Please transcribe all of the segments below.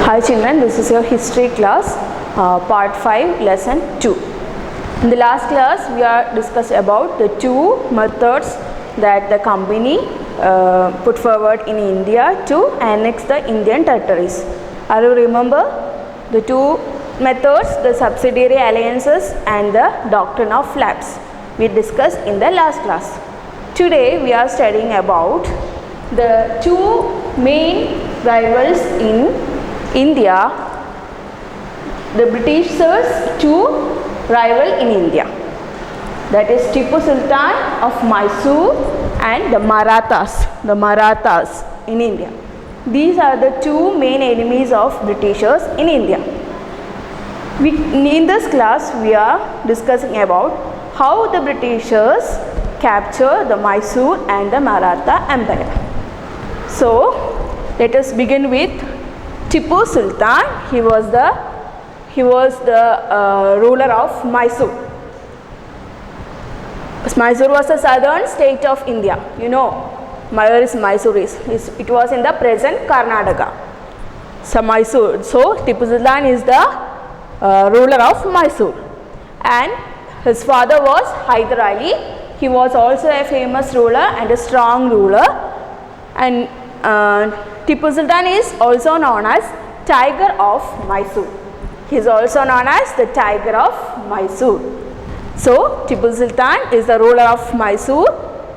Hi children, this is your history class, part 5, lesson 2. In the last class, we are discussed about the two methods that the company put forward in India to annex the Indian territories. Are you remember the two methods, the subsidiary alliances and the doctrine of lapse? We discussed in the last class. Today, we are studying about the two main rivals in India, the Britishers two rival in India, that is Tipu Sultan of Mysore and the Marathas in India. These are the two main enemies of Britishers in India. In this class we are discussing about how the Britishers capture the Mysore and the Maratha Empire. So let us begin with Tipu Sultan. He was the ruler of Mysore. Mysore was the southern state of India. You know where is Mysore is. It was in the present Karnataka. So Mysore. So Tipu Sultan is the ruler of Mysore, and his father was Hyder Ali. He was also a famous ruler and a strong ruler, and Tipu Sultan is also known as Tiger of Mysore. He is also known as the Tiger of Mysore. So Tipu Sultan is the ruler of Mysore.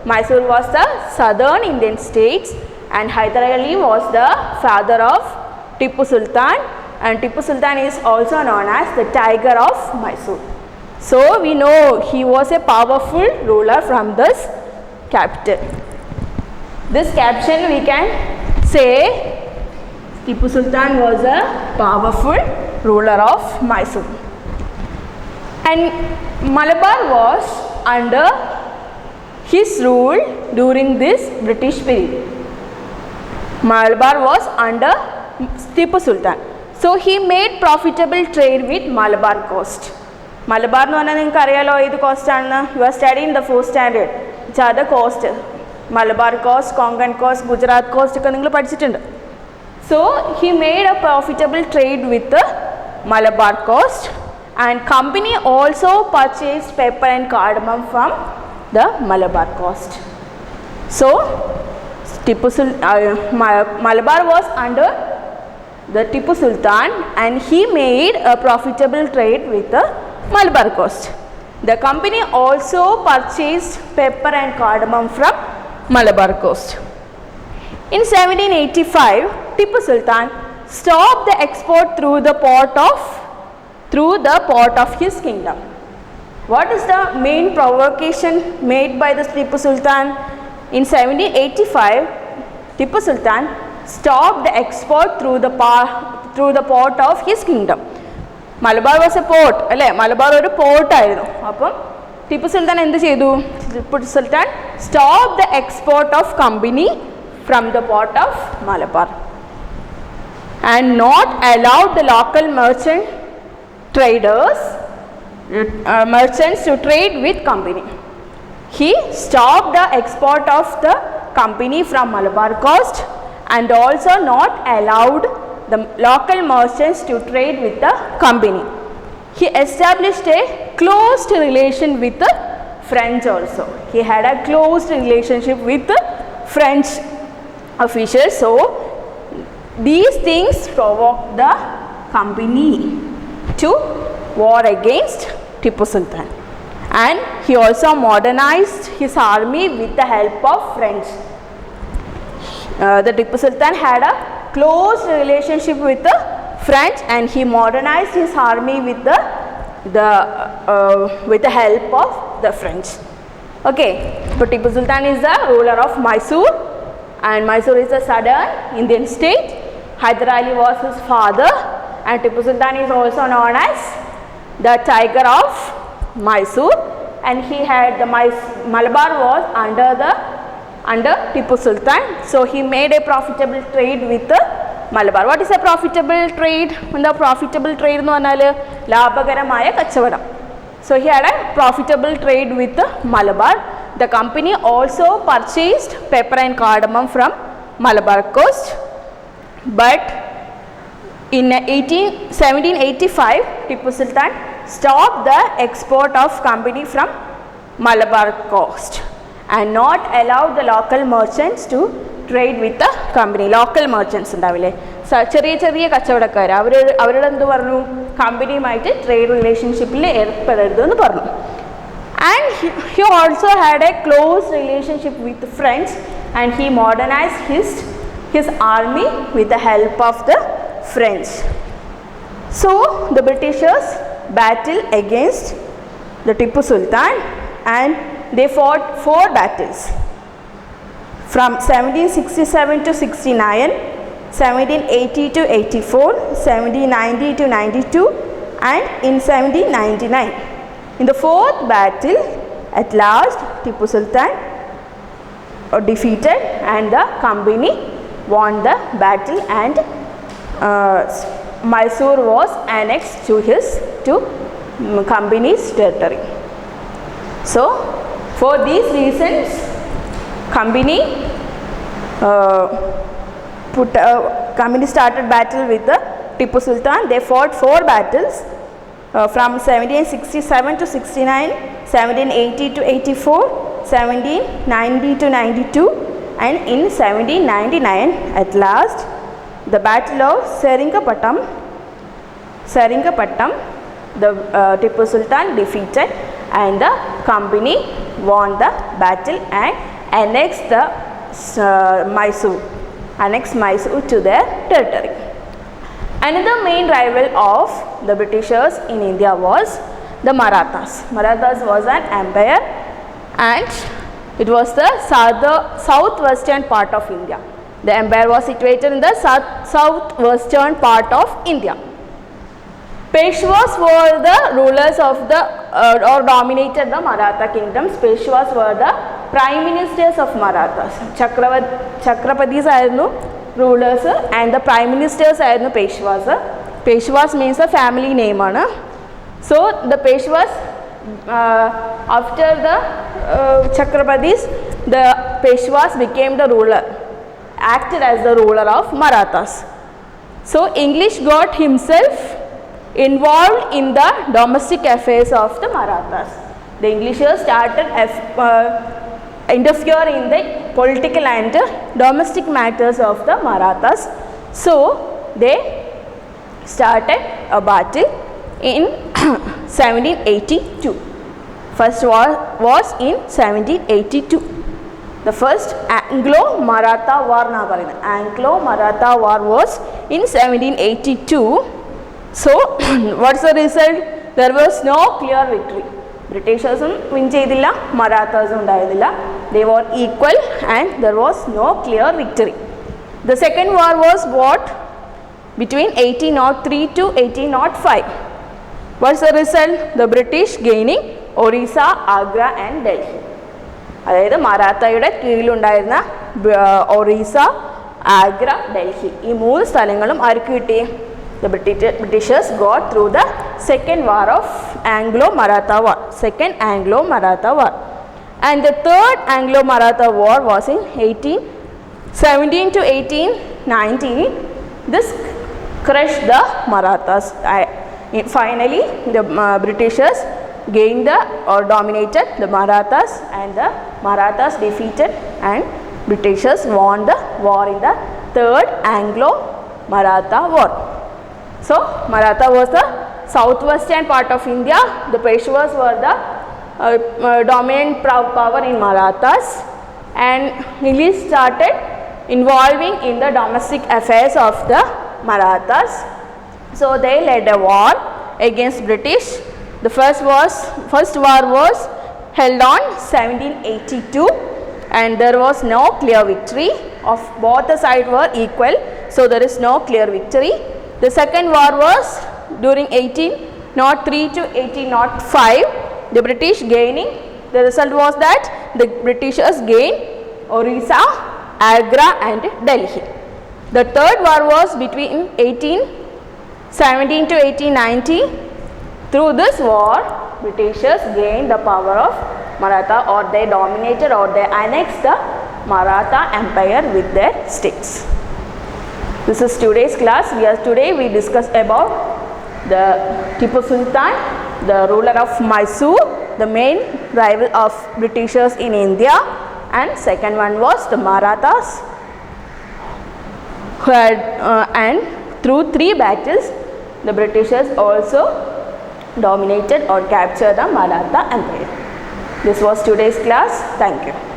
Mysore was the southern Indian states, and Hyder Ali was the father of Tipu Sultan, and Tipu Sultan is also known as the Tiger of Mysore. So we know he was a powerful ruler from this capital. This caption we can say Tipu Sultan was a powerful ruler of Mysore, and Malabar was under his rule during this British period. Malabar was under Tipu Sultan. So he made profitable trade with Malabar coast. Malabar nu anna ningalku ariyalo idu coast aanu. You are studying the 4th standard. Which are the coast? Malabar coast, Konkan coast, Gujarat coast ഒക്കെ നിങ്ങൾ പഠിച്ചിട്ടുണ്ട്. So he made a profitable trade with the Malabar coast, and company also purchased pepper and cardamom from the Malabar coast. So Malabar was under the Tipu Sultan, and he made a profitable trade with the Malabar coast. The company also purchased pepper and cardamom from Malabar coast. In 1785, Tipu Sultan stopped the export through the port of his kingdom. What is the main provocation made by the Tipu Sultan? In 1785, Tipu Sultan stopped the export through the port of his kingdom. Malabar was a port, alle Malabar oru port aayirunnu. Appam Tipu Sultan endu cheyidu? Tipu Sultan stopped the export of company from the port of Malabar and not allowed the local merchants to trade with company. He stopped the export of the company from Malabar coast and also not allowed the local merchants to trade with the company. He established a closed relation with the French also. He had a closed relationship with the French officials. So these things provoked the company to war against Tipu Sultan, and he also modernized his army with the help of French. The Tipu Sultan had a close relationship with the French, and he modernized his army with the help of the French. Okay, but Tipu Sultan is the ruler of Mysore, and Mysore is a southern Indian state. Hyder Ali was his father, and Tipu Sultan is also known as the Tiger of Mysore, and he had the Malabar was under Tipu Sultan. So he made a profitable trade with the Malabar. What is a profitable trade? The profitable trade nu pannal labhakaramaya kachavaram. So he had a profitable trade with the Malabar. The company also purchased pepper and cardamom from Malabar coast, but In 1785, Tipu Sultan stopped the export of company from Malabar coast and not allowed the local merchants to trade with the company. Local merchants ഉണ്ടാവില്ലേ, ചെറിയ ചെറിയ കച്ചവടക്കാർ, അവരോട് എന്ത് പറഞ്ഞു, കമ്പനിയുമായിട്ട് trade റിലേഷൻഷിപ്പിൽ ഏർപ്പെടരുതെന്ന് പറഞ്ഞു. And he also had a close relationship with friends, and he modernized his army with the help of the French. So the Britishers battled against the Tipu Sultan and they fought 4 battles from 1767 to 69, 1780 to 84, 1790 to 92 and in 1799. In the 4th battle, at last Tipu Sultan defeated and the company won the battle and Mysore was annexed to company's territory. So for these reasons, company started battle with the Tipu Sultan. They fought 4 battles from 1767 to 69, 1780 to 84, 1790 to 92 and in 1799 at last the battle of Seringapattam, the Tipu Sultan defeated and the company won the battle and annexed the Mysore to their territory. Another main rival of the Britishers in India was the Marathas. Marathas was an empire and it was the southwestern part of India. The empire was situated in the southwestern part of India. Peshwas were the rulers of the or dominated the Maratha kingdoms. Peshwas were the prime ministers of Marathas. Chakrapatis ayirunnu rulers and the prime ministers ayirunnu Peshwas. Peshwas means a family name aanu. So the Peshwas after the Chakrapatis, the Peshwas became the ruler, acted as the ruler of Marathas. So English got himself involved in the domestic affairs of the Marathas. The Englishers started interfere in the political and domestic matters of the Marathas. So they started a battle in 1782. First war was in 1782. The first Anglo-Maratha war Anglo-Maratha war was in 1782. So what's the result? There was no clear victory. Britishers win cheyidilla, Marathas undayidilla. They were equal and there was no clear victory. The second war was what? Between 1803 to 1805. What's the result? The British gaining Orissa, Agra and Delhi. അതായത് മറാത്തയുടെ കീഴിലുണ്ടായിരുന്ന ഒറീസ, ആഗ്ര, ഡൽഹി ഈ 3 സ്ഥലങ്ങളും ആർക്ക് കിട്ടി? The Britishers got through the second war of Anglo-Maratha war. Second Anglo-Maratha war. And the third Anglo-Maratha war was in 1817 to 1819. This crushed the Marathas. Finally, the Britishers gained or dominated the Marathas and the Marathas defeated and Britishers won the war in the third Anglo-Maratha war. So Maratha was the southwestern part of India. The Peshwas were the dominant power in Marathas and English started involving in the domestic affairs of the Marathas. So they led a war against British. The first war was held on 1782 and there was no clear victory. Of both the sides were equal, so there is no clear victory. The second war was during 1803 to 1805. The British gaining. The result was that the Britishers gained Orissa, Agra and Delhi. The third war was between 1817 to 1890. Through this war, Britishers gained the power of Maratha, or they dominated or they annexed the Maratha empire with their states. This is today's class. Today we discussed about the Tipu Sultan, the ruler of Mysore, the main rival of Britishers in India, and second one was the Marathas, who had and through 3 battles the Britishers also dominated or captured the Maratha Empire. This was today's class. Thank you.